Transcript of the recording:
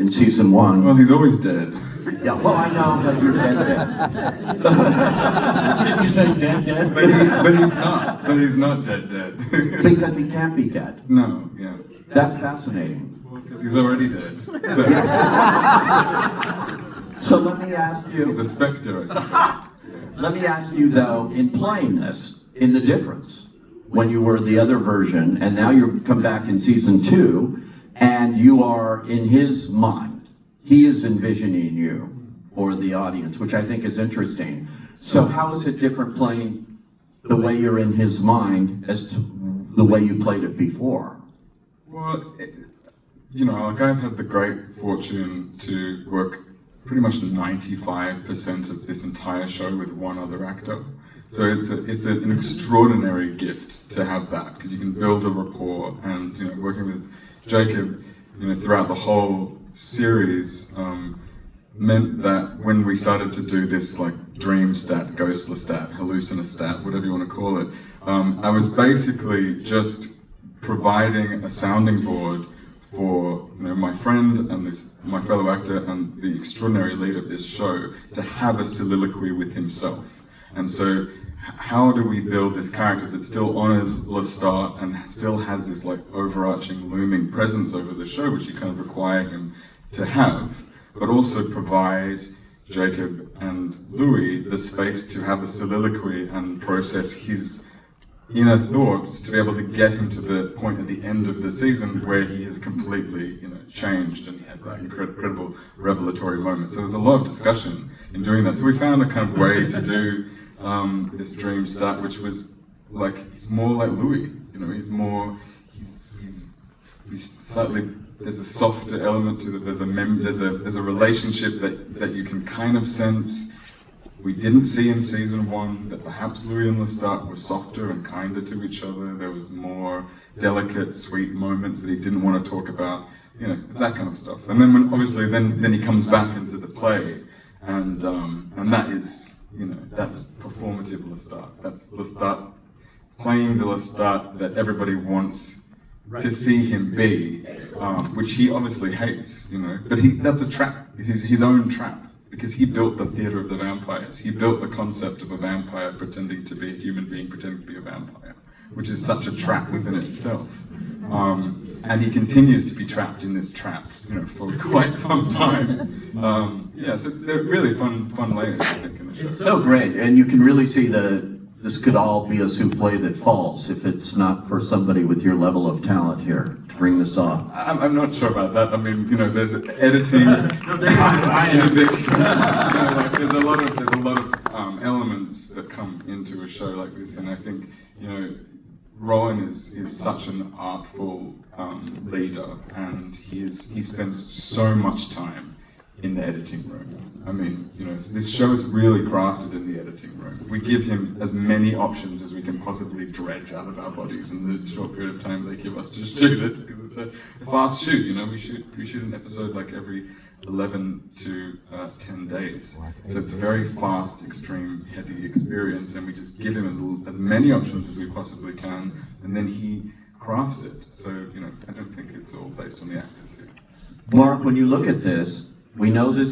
in season 1. Well, he's always dead. Yeah, well, I know, but you're dead. Did you say dead? But he's not. But he's not dead. Because he can't be dead. No, yeah. That's fascinating. Because he's already dead. So, So let me ask you. he's a specter, I suppose. Let me ask you though, in playing this, in the difference, when you were the other version, and now you've come back in season 2, and you are in his mind. He is envisioning you for the audience, which I think is interesting. So how is it different playing the way you're in his mind as to the way you played it before? Well, like I've had the great fortune to work pretty much 95% of this entire show with one other actor. So it's an extraordinary gift to have that, because you can build a rapport. And working with Jacob, throughout the whole series, meant that when we started to do this like dream stat, ghostler stat, hallucina stat, whatever you want to call it, I was basically just providing a sounding board for my friend and my fellow actor and the extraordinary lead of this show to have a soliloquy with himself. And so how do we build this character that still honors Lestat and still has this like overarching looming presence over the show, which you kind of require him to have, but also provide Jacob and Louis the space to have a soliloquy and process his inner thoughts, to be able to get him to the point at the end of the season where he has completely changed and he has that incredible revelatory moment. So there's a lot of discussion in doing that. So we found a kind of way to do this dream start, which was like, he's more like Louis. He's slightly, there's a softer element to it. There's a relationship that you can kind of sense. We didn't see in season 1 that perhaps Louis and Lestat were softer and kinder to each other. There was more delicate, sweet moments that he didn't want to talk about. It's that kind of stuff. And then then he comes back into the play, and that is, that's performative Lestat. That's Lestat playing the Lestat that everybody wants to see him be, which he obviously hates. But that's a trap. It's his own trap. Because he built the theatre of the vampires. He built the concept of a vampire pretending to be a human being, pretending to be a vampire, which is such a trap within itself. And he continues to be trapped in this trap, for quite some time. So they're really fun layers, I think, in the show. So great, and you can really see this could all be a souffle that falls if it's not for somebody with your level of talent here to bring this off. I'm not sure about that. I mean, there's editing, music. There's a lot of elements that come into a show like this, and I think Rowan is such an artful leader, and he spends so much time in the editing room. I mean, this show is really crafted in the editing room. We give him as many options as we can possibly dredge out of our bodies in the short period of time they give us to shoot it, because it's a fast shoot. We shoot an episode like every 11 to 10 days. So it's a very fast, extreme, heady experience, and we just give him as many options as we possibly can, and then he crafts it. So, I don't think it's all based on the actors here. Mark, when you look at this, we know this